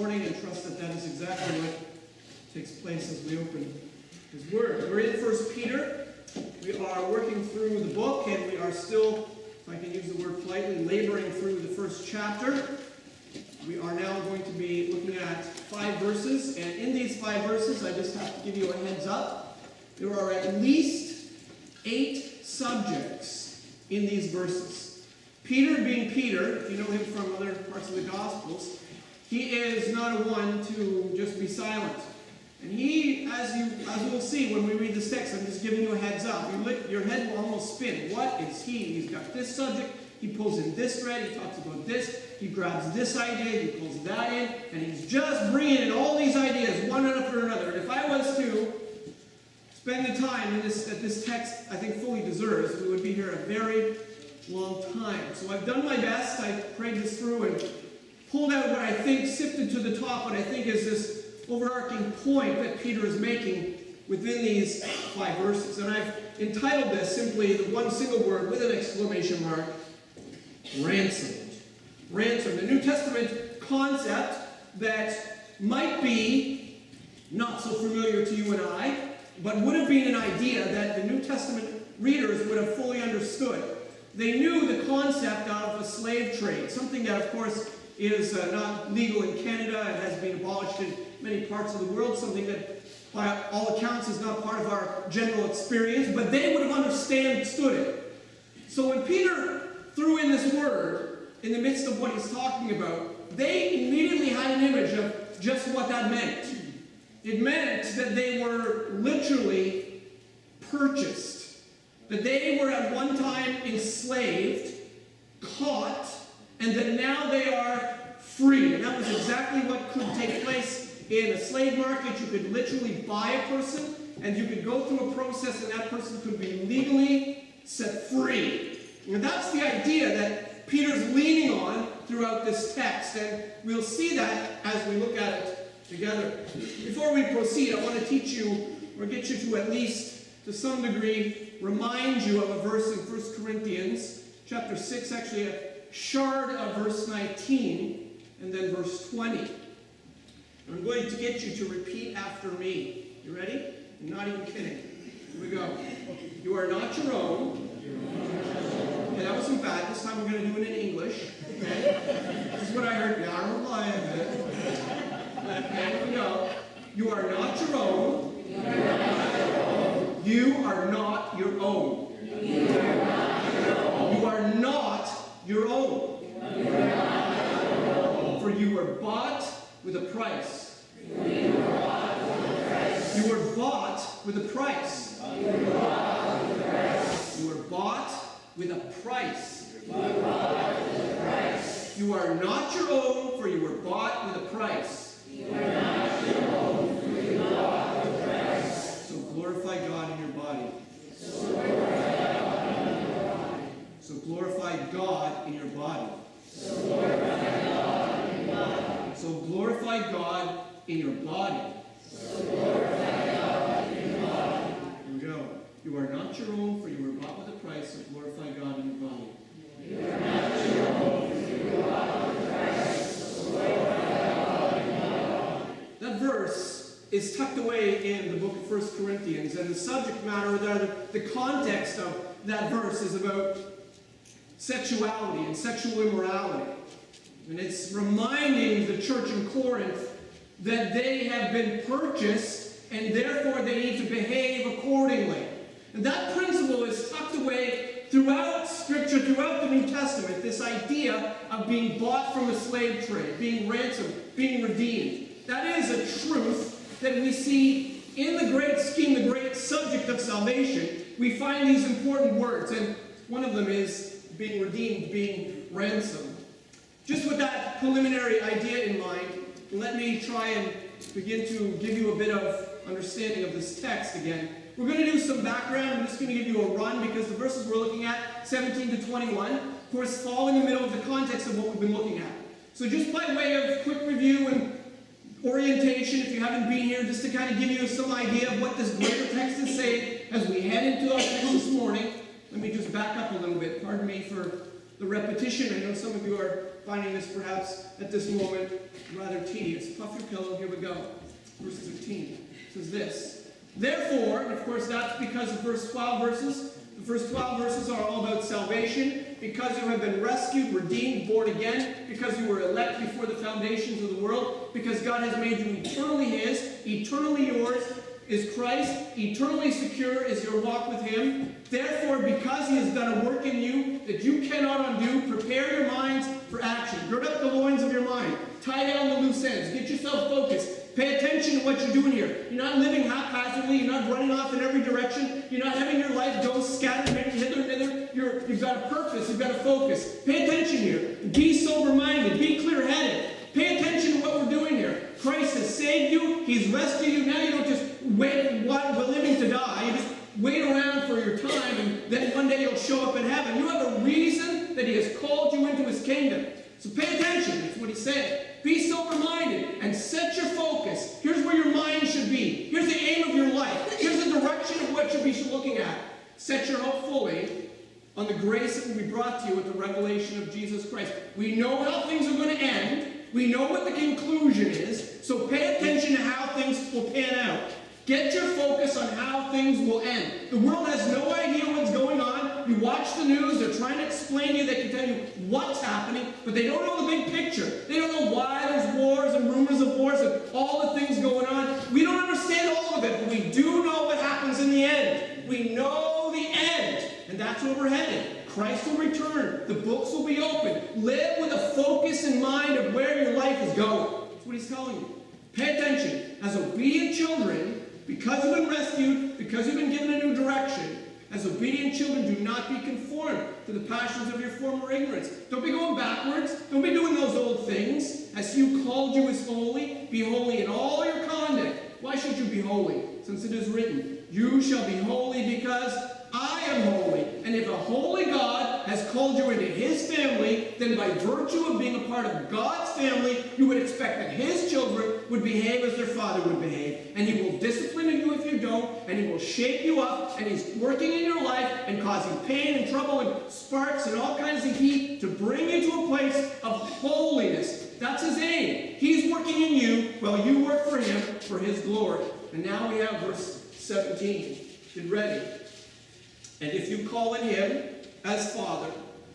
morning and trust that that is exactly what takes place as we open His Word. We're in 1 Peter. We are working through the book, and we are still, if I can use the word politely, laboring through the first chapter. We are now going to be looking at 5 verses, and in these 5 verses, I just have to give you a heads up. There are at least 8 subjects in these verses. Peter being Peter, if you know him from other parts of the Gospels, he is not a one to just be silent. And he, as we'll see when we read this text, I'm just giving you a heads up. Your head will almost spin. What is he? He's got this subject. He pulls in this thread. He talks about this. He grabs this idea. He pulls that in. And he's just bringing in all these ideas, one after another. And if I was to spend the time that this text, I think, fully deserves, we would be here a very long time. So I've done my best. I prayed this through and pulled out what I think, sifted to the top, what I think is this overarching point that Peter is making within these 5 verses. And I've entitled this simply the one single word with an exclamation mark, ransomed. Ransomed, a New Testament concept that might be not so familiar to you and I, but would have been an idea that the New Testament readers would have fully understood. They knew the concept of a slave trade, something that, of course, is not legal in Canada and has been abolished in many parts of the world, something that, by all accounts, is not part of our general experience, but they would have understood it. So when Peter threw in this word in the midst of what he's talking about, they immediately had an image of just what that meant. It meant that they were literally purchased, that they were at one time enslaved, caught, and that now they are free. And that was exactly what could take place in a slave market. You could literally buy a person, and you could go through a process, and that person could be legally set free. And that's the idea that Peter's leaning on throughout this text, and we'll see that as we look at it together. Before we proceed, I want to teach you, or get you to at least, to some degree, remind you of a verse in 1 Corinthians chapter 6, actually a shard of verse 19, and then verse 20. I'm going to get you to repeat after me. You ready? I'm not even kidding. Here we go. You are not your own. Okay, that wasn't bad. This time we're going to do it in English. Okay? This is what I heard. Yeah, I'm lying. Okay, here we go. You are not your own. You are not your own. You are not your own. For you were bought with a price. You were bought with a price. You were bought with a price. You are not your own, for you were bought with a price. So glorify God in your body. So glorify God in your body. So glorify God in your body. Here we go. You are not your own, for you were bought with a price. So glorify God in your body. You are not your own, for you were bought with a price. So glorify God in your body. That verse is tucked away in the book of 1 Corinthians, and the subject matter, the context of that verse is about sexuality and sexual immorality. And it's reminding the church in Corinth that they have been purchased and therefore they need to behave accordingly. And that principle is tucked away throughout Scripture, throughout the New Testament, this idea of being bought from a slave trade, being ransomed, being redeemed. That is a truth that we see in the great scheme, the great subject of salvation. We find these important words, and one of them is being redeemed, being ransomed. Just with that preliminary idea in mind, let me try and begin to give you a bit of understanding of this text again. We're going to do some background. I'm just going to give you a run because the verses we're looking at, 17 to 21, of course, fall in the middle of the context of what we've been looking at. So just by way of quick review and orientation, if you haven't been here, just to kind of give you some idea of what this greater text is saying as we head into our text this morning, let me just back up a little bit. Pardon me for the repetition. I know some of you are finding this perhaps at this moment rather tedious. Puff your pillow, here we go. Verse 15 says this. Therefore, and of course that's because of verse 12 verses. The first 12 verses are all about salvation. Because you have been rescued, redeemed, born again. Because you were elect before the foundations of the world. Because God has made you eternally His, eternally yours is Christ. Eternally secure is your walk with Him. Therefore, because He has done a work in you that you cannot undo, prepare your minds for action. Gird up the loins of your mind. Tie down the loose ends. Get yourself focused. Pay attention to what you're doing here. You're not living haphazardly. You're not running off in every direction. You're not having your life go scattered hither and thither. You've got a purpose. You've got a focus. Pay attention here. Be sober-minded. Be clear-headed. Pay attention to what we're doing here. Christ has saved you. He's rescued you. Now you don't just wait while we're living to die. You just wait around for your time, and then one day you'll show up in heaven. You have a reason that He has called you into His kingdom. So pay attention. That's what He's saying. Be sober-minded and set your focus. Here's where your mind should be. Here's the aim of your life. Here's the direction of what you should be looking at. Set your hope fully on the grace that will be brought to you with the revelation of Jesus Christ. We know how things are going to end. We know what the conclusion is. So pay attention to how things will pan out. Get your focus on how things will end. The world has no idea what's going on. You watch the news, they're trying to explain to you, they can tell you what's happening, but they don't know the big picture. They don't know why there's wars and rumors of wars and all the things going on. We don't understand all of it, but we do know what happens in the end. We know the end, and that's where we're headed. Christ will return. The books will be open. Live with a focus in mind of where your life is going. That's what He's telling you. Pay attention. As obedient children, because you've been rescued, because you've been given a new direction, as obedient children, do not be conformed to the passions of your former ignorance. Don't be going backwards. Don't be doing those old things. As He who called you is holy, be holy in all your conduct. Why should you be holy? Since it is written, you shall be holy because I am holy. And if a holy God has called you into His family, then by virtue of being a part of God's family, you would expect that His children would behave as their Father would behave. And He will discipline you if you don't, and He will shake you up, and He's working in your life and causing pain and trouble and sparks and all kinds of heat to bring you to a place of holiness. That's His aim. He's working in you while you work for Him for His glory. And now we have verse 17. Get ready. And if you call on Him as Father,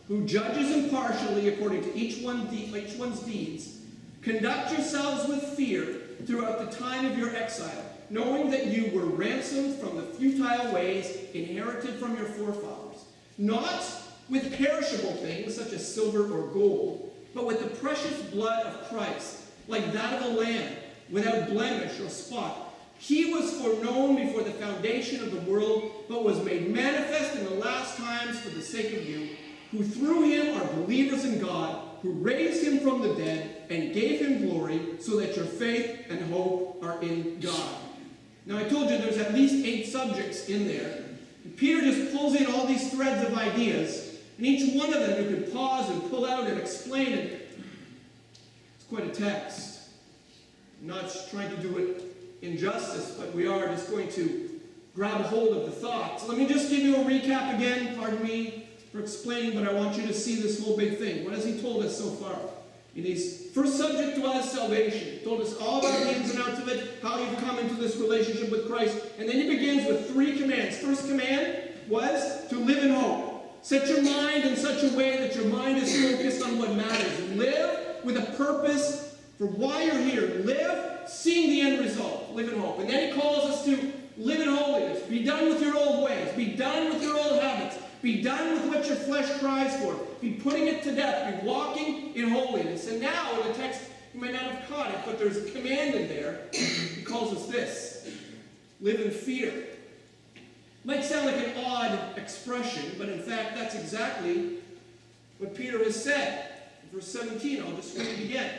who judges impartially according to each one's deeds, conduct yourselves with fear throughout the time of your exile, knowing that you were ransomed from the futile ways inherited from your forefathers, not with perishable things such as silver or gold, but with the precious blood of Christ, like that of a lamb, without blemish or spot. He was foreknown before the foundation of the world, but was made manifest in the last times for the sake of you, who through Him are believers in God, who raised Him from the dead and gave Him glory, so that your faith and hope are in God. Now I told you there's at least 8 subjects in there. And Peter just pulls in all these threads of ideas, and each one of them you can pause and pull out and explain it. It's quite a text. I'm not trying to do it injustice, but we are just going to grab a hold of the thoughts. Let me just give you a recap again. Pardon me for explaining, but I want you to see this whole big thing. What has he told us so far? His first subject was salvation. He told us all about the ins and outs of it, how you've come into this relationship with Christ. And then he begins with 3 commands. First command was to live in hope. Set your mind in such a way that your mind is focused on what matters. Live with a purpose for why you're here. Live seeing the end result. Live in hope. And then he calls us to live in holiness. Be done with your old ways. Be done with your old habits. Be done with what your flesh cries for. Be putting it to death. Be walking in holiness. And now in the text, you might not have caught it, but there's a command in there. He calls us this. Live in fear. Might sound like an odd expression, but in fact, that's exactly what Peter has said. In verse 17, I'll just read it again.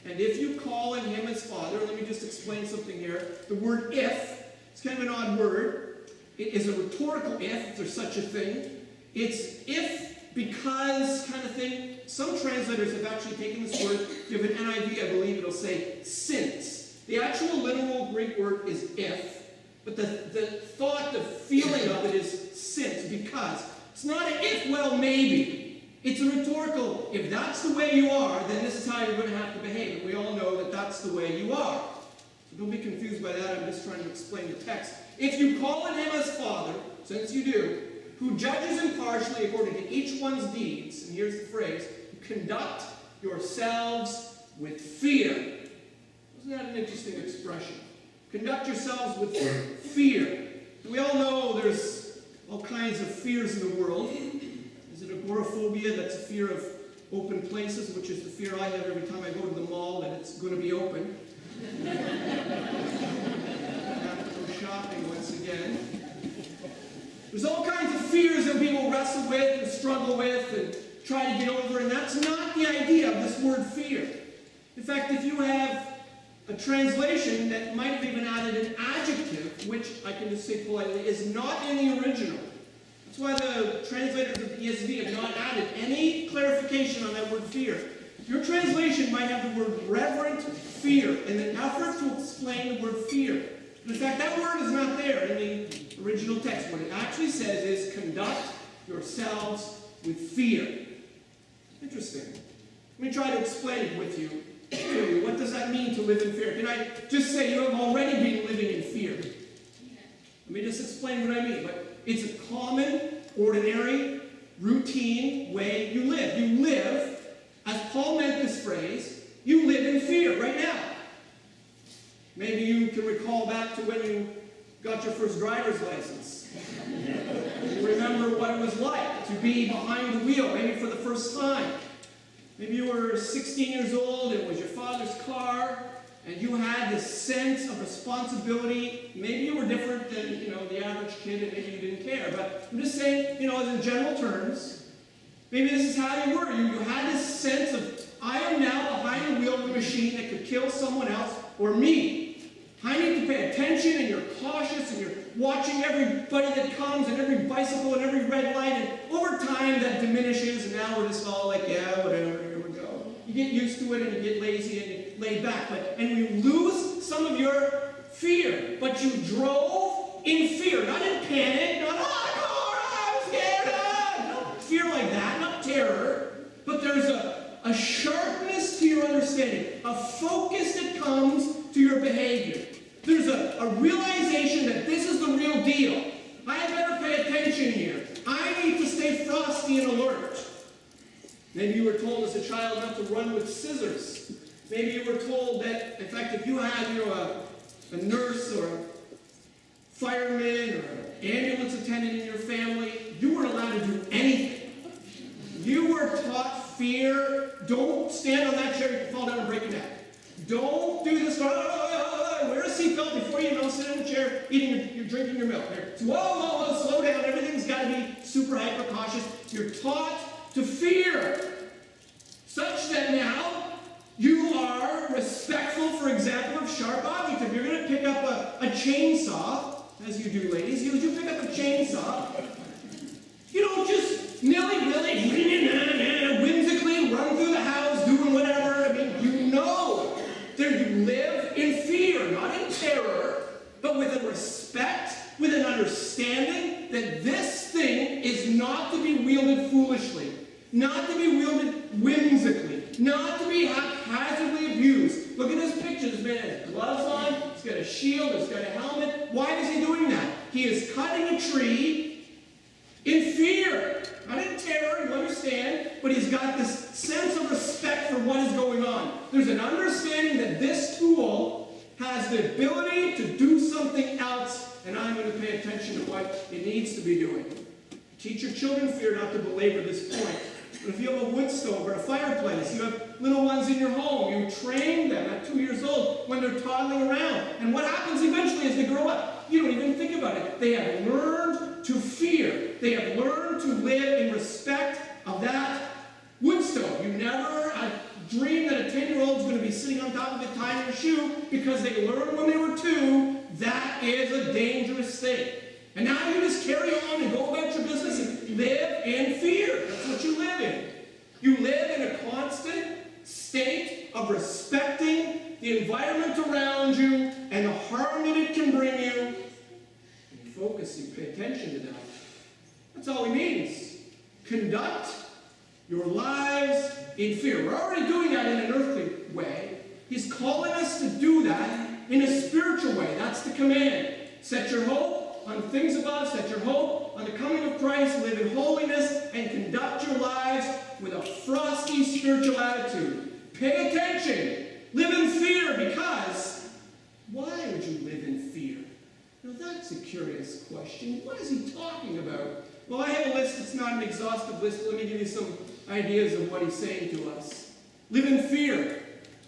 And if you call on Him as Father, let me just explain something here. The word if, it's kind of an odd word. It is a rhetorical if there's such a thing. It's if, because kind of thing. Some translators have actually taken this word. If you have an NIV, I believe it'll say since. The actual literal Greek word is if, but the thought, the feeling of it is since, because. It's not an if, well, maybe. It's a rhetorical, if that's the way you are, then this is how you're going to have to behave. And we all know that that's the way you are. So don't be confused by that. I'm just trying to explain the text. If you call on him as Father, since you do, who judges impartially according to each one's deeds, and here's the phrase, conduct yourselves with fear. Isn't that an interesting expression? Conduct yourselves with fear. We all know there's all kinds of fears in the world. Is it agoraphobia? That's a fear of open places, which is the fear I have every time I go to the mall that it's going to be open. I have to go shopping once again. There's all kinds of fears that people wrestle with and struggle with and try to get over, and that's not the idea of this word fear. In fact, if you have a translation that might have even added an adjective, which I can just say politely, is not in the original. That's why the translators of the ESV have not added any clarification on that word fear. Your translation might have the word reverent fear in an effort to explain the word fear. But in fact, that word is not there in the original text. What it actually says is, conduct yourselves with fear. Interesting. Let me try to explain it with you. What does that mean to live in fear? Can I just say you have already been living in fear? Let me just explain what I mean. But it's a common, ordinary, routine way you live. You live, as Paul meant this phrase, you live in fear right now. Maybe you can recall back to when you got your first driver's license. You remember what it was like to be behind the wheel, maybe for the first time. Maybe you were 16 years old, it was your father's car, and you had this sense of responsibility. Maybe you were different than, the average kid, and maybe you didn't care. But I'm just saying, in general terms, maybe this is how you were. You had this sense of, I am now behind the wheel of a machine that could kill someone else or me. I need to pay attention, and you're cautious, and you're watching everybody that comes, and every bicycle, and every red light, and over time that diminishes, and now we're just all like, yeah, whatever, here we go. You get used to it, and you get lazy, and you lay back, and you lose some of your fear, but you drove in fear, not in panic, not, I'm scared, no fear like that, not terror, but there's a sharpness to your understanding, a focus that comes to your behavior. There's a realization that this is the real deal. I better pay attention here. I need to stay frosty and alert. Maybe you were told as a child not to run with scissors. Maybe you were told that, in fact, if you had a nurse or a fireman or an ambulance attendant in your family, you weren't allowed to do anything. You were taught fear. Don't stand on that chair, you can fall down and break your neck. Don't do this. Wear a seatbelt before you sit in a chair you're drinking your milk. So, whoa, slow down. Everything's got to be super hyper cautious. You're taught to fear. Such that now you are respectful, for example, of sharp objects. If you're going to pick up a chainsaw, as you do, ladies, you pick up a chainsaw. You don't just nilly-willy, whimsically run through the house doing whatever. You live in fear, not in terror, but with a respect, with an understanding that this thing is not to be wielded foolishly, not to be wielded whimsically, not to be haphazardly abused. Look at this picture. This man has gloves on, he's got a shield, he's got a helmet. Why is he doing that? He is cutting a tree in fear, not in terror, you understand, but he's got this sense of respect for what is going on. There's an understanding that this tool has the ability to do something else, and I'm going to pay attention to what it needs to be doing. Teach your children fear, not to belabor this point. But if you have a wood stove or a fireplace, you have little ones in your home, you train them at 2 years old when they're toddling around. And what happens eventually as they grow up? You don't even think about it. They have learned to fear. They have learned to live in respect of that wood stove. You never dream that a 10-year-old is going to be sitting on top of it tying their shoe because they learned when they were 2 that is a dangerous thing. And now you just carry on and go about your business and live in fear. That's what you live in. You live in a constant state of respecting the environment around you and the harm that it can bring you. And you focus, you pay attention to that. That's all he means. Conduct your lives in fear. We're already doing that in an earthly way. He's calling us to do that in a spiritual way. That's the command. Set your hope on things above. Set your hope on the coming of Christ. Live in holiness and conduct your lives with a frosty spiritual attitude. Pay attention. Live in fear, because why would you live in fear? Now that's a curious question. What is he talking about? Well, I have a list. It's not an exhaustive list. Let me give you some ideas of what he's saying to us. Live in fear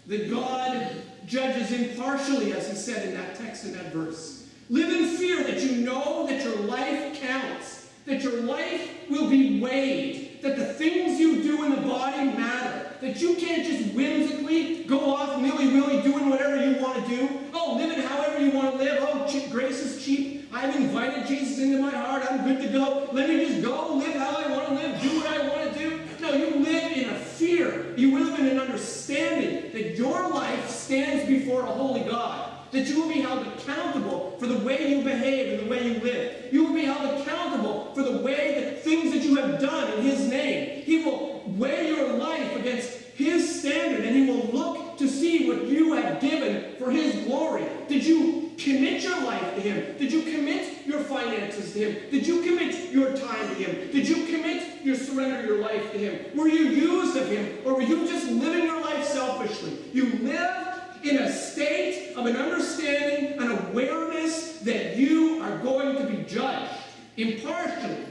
that God judges impartially, as he said in that text, in that verse. Live in fear that you know that your life counts, that your life will be weighed, that the things you do in the body matter, that you can't just whimsically go off nilly-willy doing whatever you want to do. Oh, live it however you want to live. Oh, grace is cheap. I've invited Jesus into my heart. I'm good to go. Let me just go, live how I want to live, do what I want to do. No, you live in a fear. You live in an understanding that your life stands before a holy God, that you will be held accountable for the way you behave and the way you live. You will be held accountable for the way that things that you have done in his name. He will weigh your life against his standard, and he will look to see what you have given for his glory. Did you commit your life to him? Did you commit your finances to him? Did you commit your time to him? Did you commit surrender your life to him? Were you used of him, or were you just living your life selfishly? You live in a state of an understanding, an awareness that you are going to be judged impartially.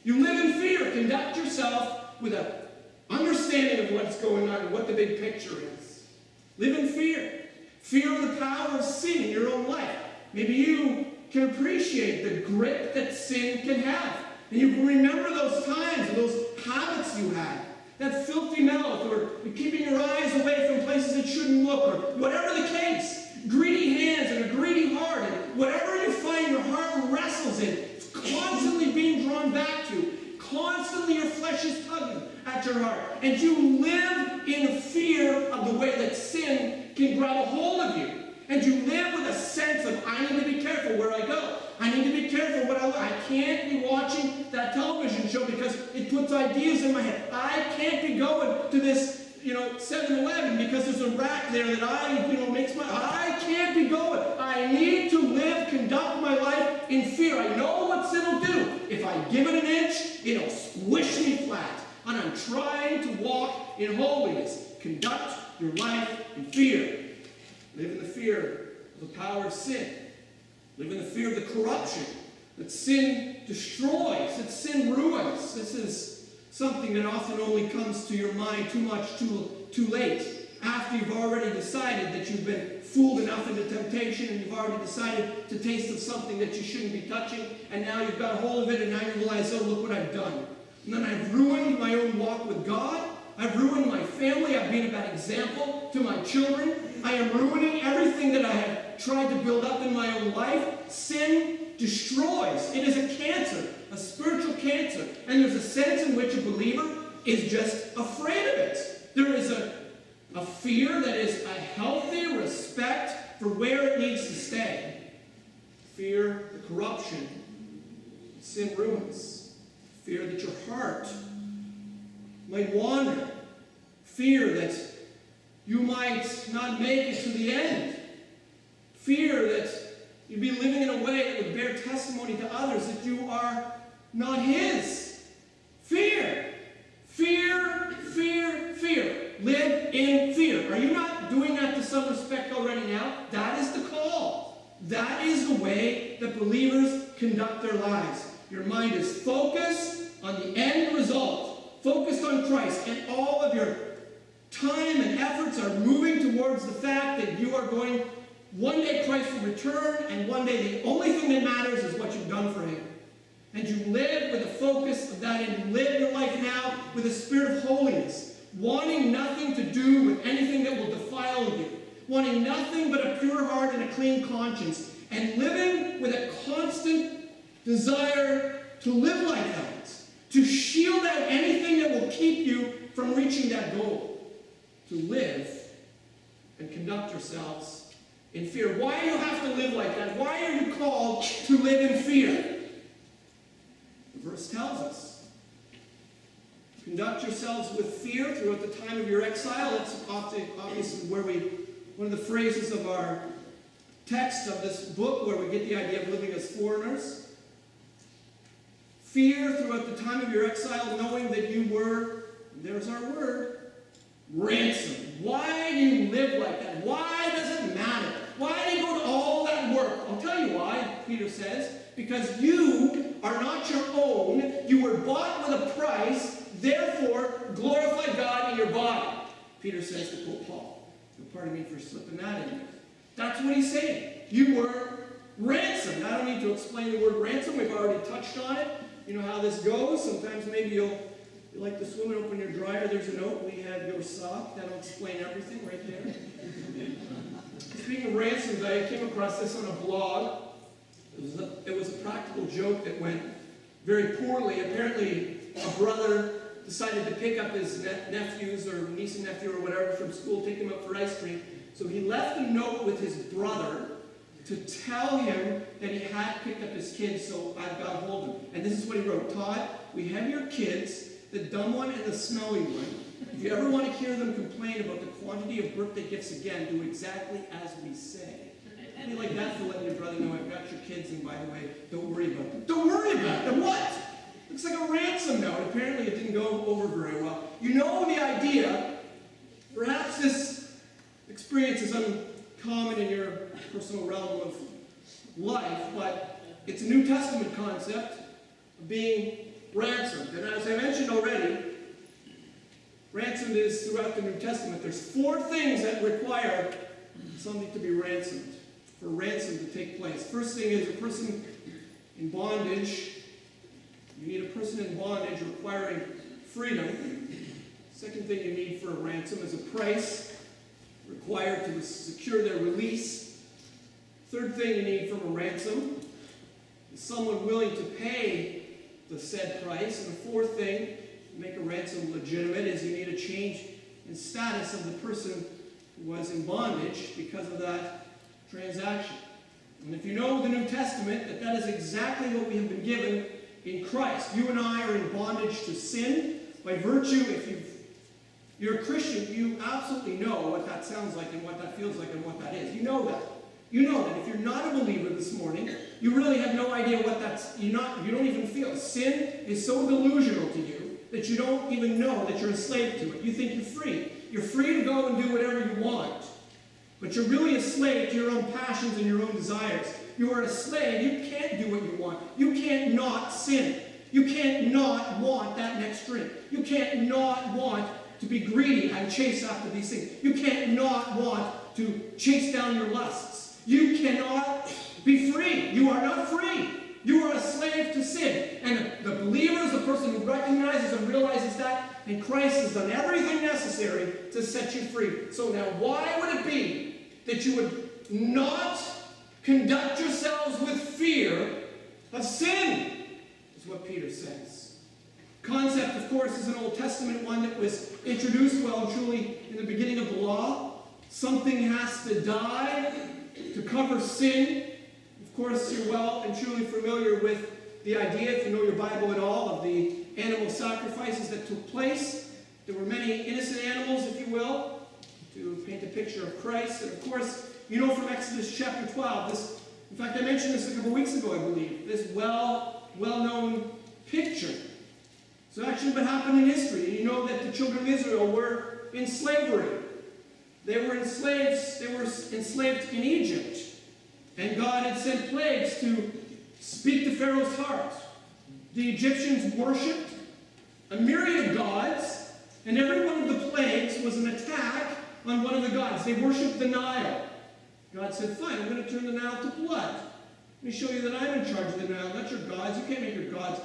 You live in fear. Conduct yourself with an understanding of what's going on and what the big picture is. Live in fear. Fear of the power of sin in your own life. Maybe you can appreciate the grip that sin can have. And you can remember those times, those habits you had. That filthy mouth, or keeping your eyes away from places that shouldn't look, or whatever the case. Greedy hands and a greedy heart, and whatever you find your heart wrestles in, it's constantly being drawn back to. Constantly your flesh is tugging at your heart. And you live in fear of the way that sin can grab a hold of you. And you live with a sense of, I need to be careful where I go. I need to be careful what I look. I can't be watching that television show because it puts ideas in my head. I can't be going to this, 7-Eleven because there's a rack there that makes my... I can't be going. I need to conduct my life in fear. I know what sin will do. If I give it an inch, it'll squish me flat. And I'm trying to walk in holiness. Conduct your life in fear. Live in the fear of the power of sin. Live in the fear of the corruption that sin destroys, that sin ruins. This is something that often only comes to your mind too late, after you've already decided that you've been fooled enough into temptation, and you've already decided to taste of something that you shouldn't be touching, and now you've got a hold of it, and now you realize, oh, look what I've done. And then I've ruined my own walk with God. I've ruined my family. I've been a bad example to my children. I am ruining everything that I have tried to build up in my own life. Sin destroys. It is a cancer, a spiritual cancer. And there's a sense in which a believer is just afraid of it. There is a fear that is a healthy respect for where it needs to stay. Fear the corruption sin ruins. Fear that your heart might wander. Fear that you might not make it to the end. Fear that you'd be living in a way that would bear testimony to others that you are not his. Fear. Fear, fear, fear. Live in fear. Are you not doing that to some respect already now? That is the call. That is the way that believers conduct their lives. Your mind is focused on the end result. Focused on Christ. And all of your time and efforts are moving towards the fact that you are going, one day Christ will return, and one day the only thing that matters is what you've done for him. And you live with a focus of that, and you live your life now with a spirit of holiness, wanting nothing to do with anything that will defile you, wanting nothing but a pure heart and a clean conscience, and living with a constant desire to live like that, to shield out anything that will keep you from reaching that goal. To live and conduct yourselves in fear. Why do you have to live like that? Why are you called to live in fear? The verse tells us. Conduct yourselves with fear throughout the time of your exile. That's obviously one of the phrases of our text of this book where we get the idea of living as foreigners. Fear throughout the time of your exile, knowing that you were, there's our word, ransomed. Why do you live like that? Why does it matter? Why do you go to all that work? I'll tell you why, Peter says. Because you are not your own. You were bought with a price. Therefore, glorify God in your body. Peter says to quote Paul. Pardon me for slipping that in there. That's what he's saying. You were ransomed. I don't need to explain the word ransom. We've already touched on it. You know how this goes. Sometimes maybe you like to swim and open your dryer. There's a note. We have your sock. That'll explain everything right there. Speaking of ransoms, I came across this on a blog. It was a practical joke that went very poorly. Apparently, a brother decided to pick up his nephews or niece and nephew or whatever from school, take them up for ice cream. So he left a note with his brother to tell him that he had picked up his kids, so I've got to hold him. And this is what he wrote. Todd, we have your kids, the dumb one and the smelly one. If you ever want to hear them complain about the quantity of birthday gifts again, do exactly as we say. How do you like that for letting your brother know I've got your kids, and by the way, don't worry about them. Don't worry about them? What? Looks like a ransom note. Apparently it didn't go over very well. You know the idea. Perhaps this experience is uncommon in your personal realm of life, but it's a New Testament concept of being ransomed. And as I mentioned already, ransomed is throughout the New Testament. There's 4 things that require something to be ransomed, for ransom to take place. First thing is a person in bondage. You need a person in bondage requiring freedom. Second thing you need for a ransom is a price required to secure their release. Third thing you need from a ransom is someone willing to pay the said price. And the fourth thing to make a ransom legitimate is you need a change in status of the person who was in bondage because of that transaction. And if you know the New Testament, that is exactly what we have been given in Christ. You and I are in bondage to sin. By virtue, if you're a Christian, you absolutely know what that sounds like and what that feels like and what that is. You know that. You know that if you're not a believer this morning, you really have no idea what that's, you don't even feel. Sin is so delusional to you that you don't even know that you're a slave to it. You think you're free. You're free to go and do whatever you want. But you're really a slave to your own passions and your own desires. You are a slave. You can't do what you want. You can't not sin. You can't not want that next drink. You can't not want to be greedy and chase after these things. You can't not want to chase down your lusts. You cannot be free. You are not free. You are a slave to sin. And the believer is the person who recognizes and realizes that, and Christ has done everything necessary to set you free. So now, why would it be that you would not conduct yourselves with fear of sin? Is what Peter says. Concept, of course, is an Old Testament one that was introduced well and truly in the beginning of the law. Something has to die to cover sin. Of course, you're well and truly familiar with the idea, if you know your Bible at all, of the animal sacrifices that took place. There were many innocent animals, if you will, to paint a picture of Christ. And of course, you know from Exodus chapter 12, this, in fact, I mentioned this a couple weeks ago, I believe, this well-known picture. So actually what happened in history, you know that the children of Israel were in slavery. They were enslaved in Egypt. And God had sent plagues to speak to Pharaoh's heart. The Egyptians worshipped a myriad of gods, and every one of the plagues was an attack on one of the gods. They worshipped the Nile. God said, fine, I'm going to turn the Nile to blood. Let me show you that I'm in charge of the Nile, not your gods. You can't make your gods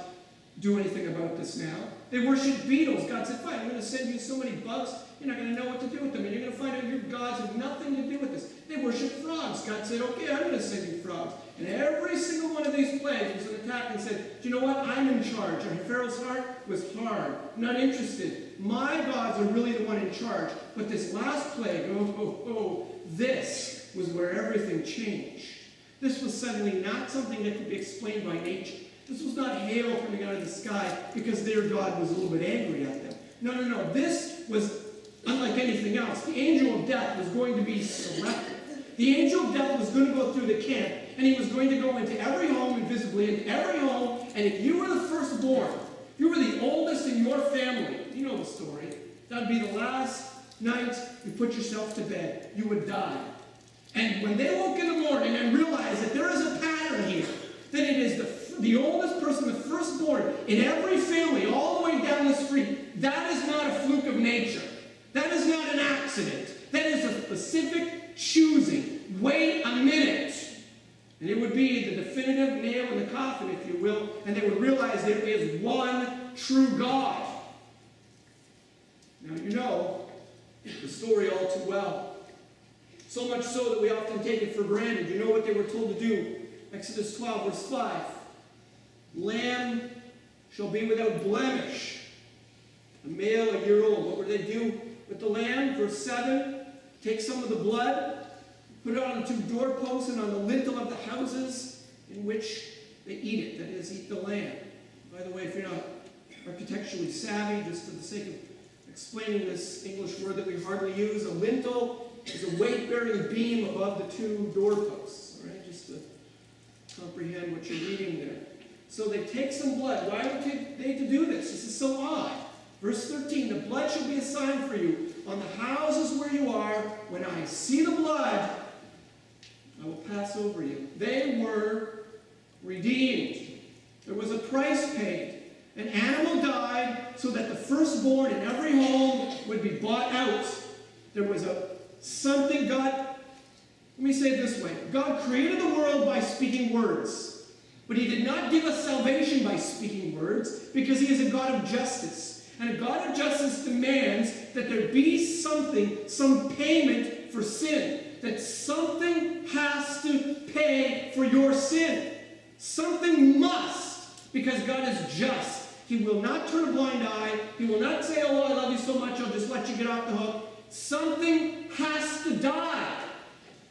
do anything about this now. They worshipped beetles. God said, fine, I'm going to send you so many bugs, you're not going to know what to do with them. And you're going to find out your gods have nothing to do with this. They worshipped frogs. God said, okay, I'm going to send you frogs. And every single one of these plagues was an attack and said, do you know what? I'm in charge. And Pharaoh's heart was hard, not interested. My gods are really the one in charge. But this last plague, this was where everything changed. This was suddenly not something that could be explained by nature. This was not hail coming out of the sky because their God was a little bit angry at them. No. This was unlike anything else. The angel of death was going to be selective. The angel of death was going to go through the camp, and he was going to go into every home, invisibly into every home, and if you were the firstborn, if you were the oldest in your family, you know the story, that would be the last night you put yourself to bed. You would die. And when they woke in the morning and realized that there is a pattern here, that it is the oldest person, the firstborn, in every family, all the way down the street, that is not a fluke of nature. That is not an accident. That is a specific choosing. Wait a minute. And it would be the definitive nail in the coffin, if you will, and they would realize there is one true God. Now, you know the story all too well. So much so that we often take it for granted. You know what they were told to do? Exodus 12, verse 5. Lamb shall be without blemish. A male, a year old. What would they do with the lamb? Verse 7. Take some of the blood, put it on the two doorposts and on the lintel of the houses in which they eat it. That is, eat the lamb. By the way, if you're not architecturally savvy, just for the sake of explaining this English word that we hardly use, a lintel is a weight-bearing beam above the two doorposts. All right, just to comprehend what you're reading there. So they take some blood. Why would they to do this? This is so odd. Verse 13, the blood shall be a sign for you on the houses where you are. When I see the blood, I will pass over you. They were redeemed. There was a price paid. An animal died so that the firstborn in every home would be bought out. There was something God, let me say it this way. God created the world by speaking words. But he did not give us salvation by speaking words, because he is a God of justice. And a God of justice demands that there be something, some payment for sin. That something has to pay for your sin. Something must, because God is just. He will not turn a blind eye. He will not say, oh, I love you so much, I'll just let you get off the hook. Something has to die.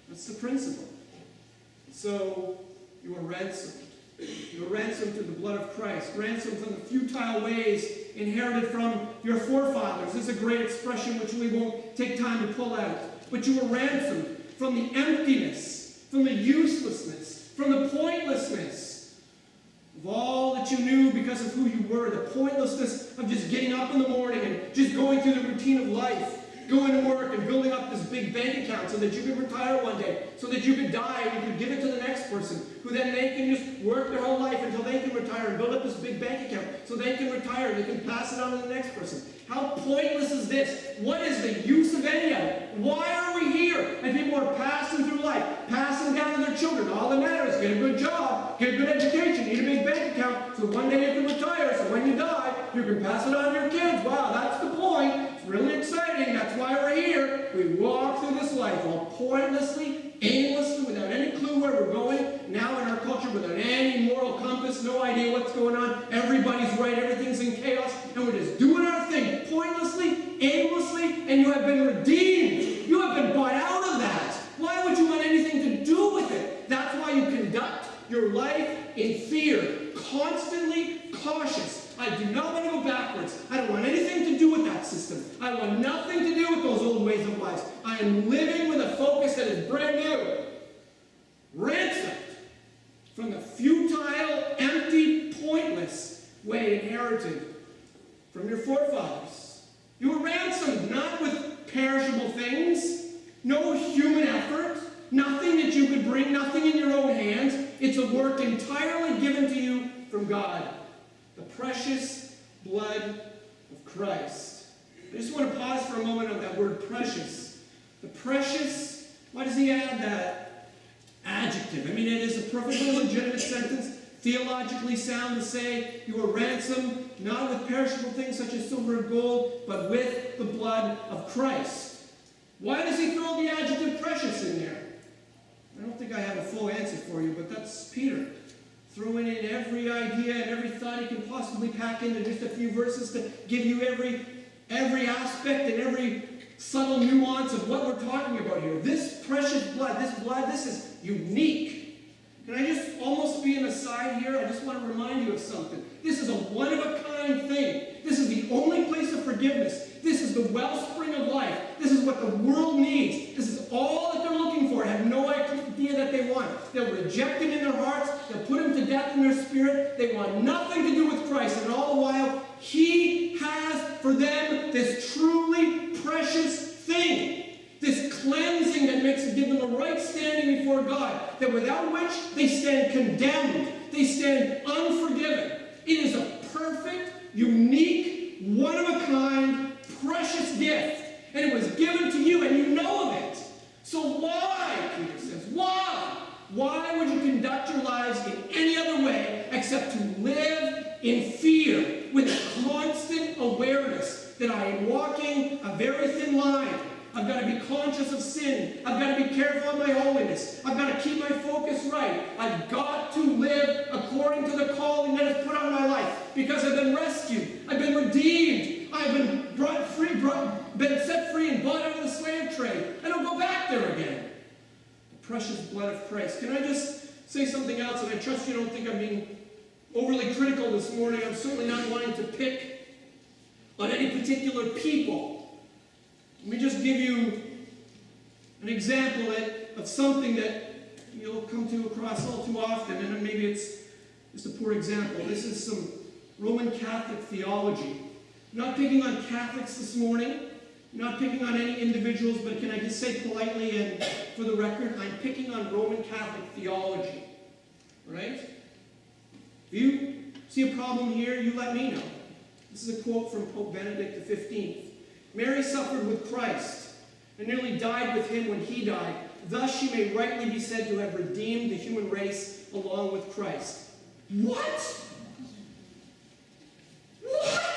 That's the principle. So, you are ransomed. You are ransomed through the blood of Christ. Ransomed from the futile ways inherited from your forefathers. This is a great expression which we won't take time to pull out. But you were ransomed from the emptiness, from the uselessness, from the pointlessness of all that you knew because of who you were. The pointlessness of just getting up in the morning and just going through the routine of life. Going to work and building up this big bank account so that you could retire one day, so that you could die and you could give it to the next person, who then they can just work their whole life until they can retire and build up this big bank account so they can retire and they can pass it on to the next person. How pointless is this? What is the use of any of it? Why are we here? And people are passing through life, passing down to their children. All that matters is get a good job, get a good education, need a big bank account, so one day you can retire, so when you die, you can pass it on to your kids. Wow, that's the point. It's really exciting. That's why we're here. We walk through this life all pointlessly, aimlessly, without any clue where we're going. Now in our culture, without any moral compass, no idea what's going on. Everybody's right. Everything's in chaos. And we're just doing our thing pointlessly, aimlessly, and you have been redeemed. You have been bought out of that. Why would you want anything to do with it? That's why you conduct your life in fear, constantly cautious. I do not want to go backwards. I don't want anything to do with that system. I want nothing to do with those old ways of life. I am living with a focus that is brand new. Ransomed from the futile, empty, pointless way inherited from your forefathers. You were ransomed not with perishable things, no human effort, nothing that you could bring, nothing in your own hands. It's a work entirely given to you from God. The precious blood of Christ. I just want to pause for a moment on that word precious. The precious, why does he add that adjective? I mean, it is a perfectly legitimate sentence, theologically sound to say you are ransomed, not with perishable things such as silver and gold, but with the blood of Christ. Why does he throw the adjective precious in there? I don't think I have a full answer for you, but that's Peter. Throwing in every idea and every thought he can possibly pack into just a few verses to give you every aspect and every subtle nuance of what we're talking about here. This precious blood, this is unique. Can I just almost be an aside here? I just want to remind you of something. This is a one-of-a-kind thing. This is the only place of forgiveness. This is the wellspring of life. This is what the world needs. This is all that they're looking for. I have no idea that they want. They'll reject him in their hearts. They'll put him to death in their spirit. They want nothing to do with Christ. And all the while, he has for them this truly precious thing. This cleansing that makes it give them a right standing before God, that without which they stand condemned, they stand unforgiven. It is a perfect, unique, one-of-a-kind, precious gift. And it was given to you, and you know of it. So why, Peter says, why? Why would you conduct your lives in any other way except to live in fear with a constant awareness that I am walking a very thin line? I've got to be conscious of sin. I've got to be careful of my holiness. I've got to keep my focus right. I've got to live according to the calling that is put on my life, because I've been rescued. I've been redeemed. I've been been set free and bought out of the slave trade. I don't go back there again. The precious blood of Christ. Can I just say something else? And I trust you don't think I'm being overly critical this morning. I'm certainly not wanting to pick on any particular people. Let me just give you an example of something that you'll come to across all too often, and maybe it's just a poor example. This is some Roman Catholic theology. I'm not picking on Catholics this morning. I'm not picking on any individuals, but can I just say politely and for the record, I'm picking on Roman Catholic theology. Right? If you see a problem here, you let me know. This is a quote from Pope Benedict XV. Mary suffered with Christ and nearly died with him when he died. Thus she may rightly be said to have redeemed the human race along with Christ. What? What?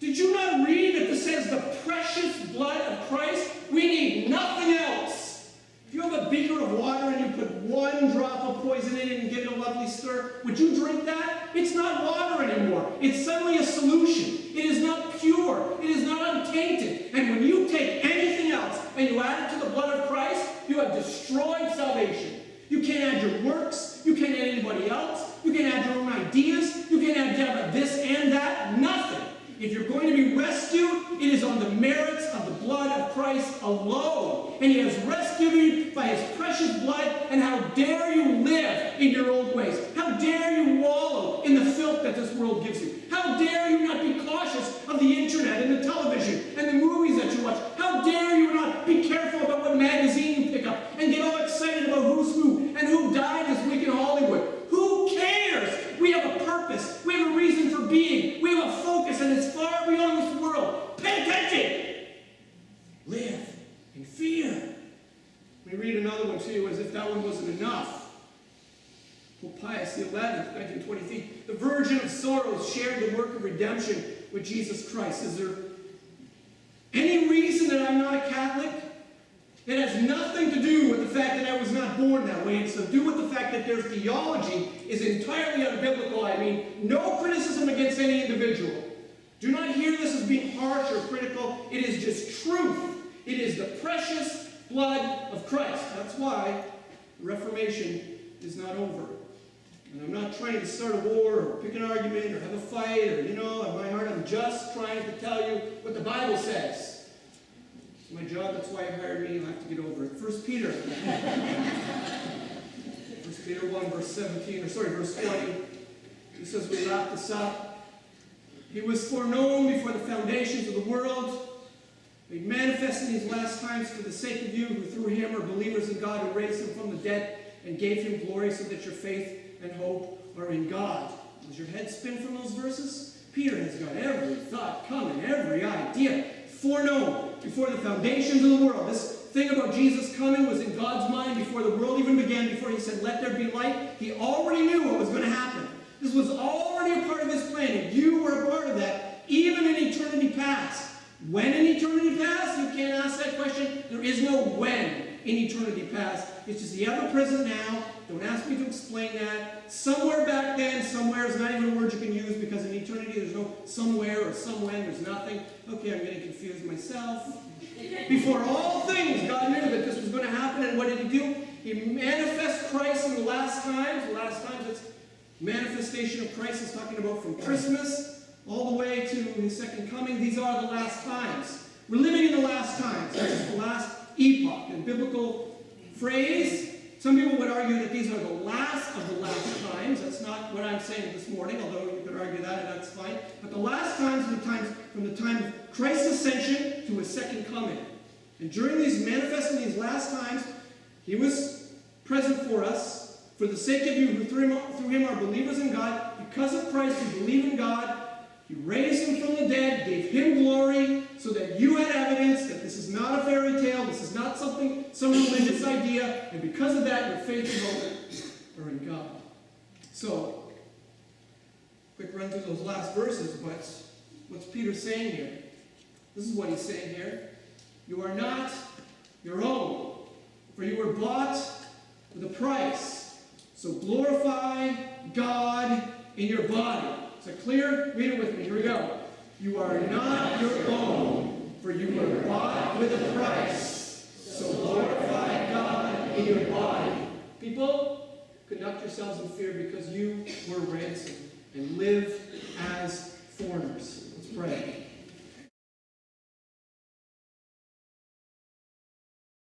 Did you not read that this says the precious blood of Christ? We need nothing else. If you have a beaker of water and you put one drop of poison in it and give it a lovely stir, would you drink that? It's not water anymore. It's suddenly a solution. It is not pure. It is not untainted. And when you take anything else and you add it to the blood of Christ, you have destroyed salvation. You can't add your works. You can't add anybody else. You can't add your own ideas. You can't add this and that. Nothing. If you're going to be rescued, it is on the merits of the blood of Christ alone. And he has rescued you by his precious blood. And how dare you live in your old ways? How dare you wallow in the filth that this world gives you? How dare you not be cautious of the internet and the television and the movies that you watch? How dare you not be careful about what magazine you pick up and get all excited about who's who and who died this week in Hollywood? Who cares? We have a purpose. We have a reason for being. We have a focus, and it's far beyond this world. Pay attention. Live in fear. Let me read another one to you as if that one wasn't enough. Pope Pius XI, 1923, the Virgin of Sorrows shared the work of redemption with Jesus Christ. Is there any reason that I'm not a Catholic? It has nothing to do with the fact that I was not born that way. It's to do with the fact that their theology is entirely unbiblical. I mean, no criticism against any individual. Do not hear this as being harsh or critical. It is just truth. It is the precious blood of Christ. That's why the Reformation is not over. And I'm not trying to start a war or pick an argument or have a fight or, in my heart, I'm just trying to tell you what the Bible says. It's my job, that's why you hired me. You'll have to get over it. 1 Peter. 1 Peter 1, verse 20. He says, we wrap this up. He was foreknown before the foundations of the world, made manifest in these last times for the sake of you who through him are believers in God, who raised him from the dead and gave him glory, so that your faith and hope are in God. Does your head spin from those verses? Peter has got every thought coming, every idea foreknown before the foundations of the world. This thing about Jesus coming was in God's mind before the world even began, before he said, let there be light. He already knew what was going to happen. This was already a part of his plan, and you were a part of that, even in eternity past. When in eternity past? You can't ask that question. There is no when in eternity past. It's just the ever-present now. Don't ask me to explain that. Somewhere back then, somewhere is not even a word you can use, because in eternity there's no somewhere or somewhen. There's nothing. Okay, I'm getting confused myself. Before all things, God knew that this was going to happen, and what did he do? He manifests Christ in the last times. The last times, it's manifestation of Christ is talking about from Christmas all the way to his second coming. These are the last times. We're living in the last times. That's the last epoch. In biblical phrase, some people would argue that these are the last of the last times. That's not what I'm saying this morning, although you could argue that, and that's fine. But the last times are the times from the time of Christ's ascension to his second coming. And during these manifesting these last times, he was present for us, for the sake of you who through him are believers in God. Because of Christ, you believe in God. He raised him from the dead, gave him glory, so that you had evidence that this is not a fairy tale, this is not some religious idea, and because of that, your faith and hope are in God. So, quick run through those last verses, but what's Peter saying here? This is what he's saying here. You are not your own, for you were bought with a price. So glorify God in your body. Is that clear? Read it with me. Here we go. You are not your own, for you were bought with a price. So glorify God in your body. People, conduct yourselves in fear because you were ransomed and live as foreigners. Let's pray.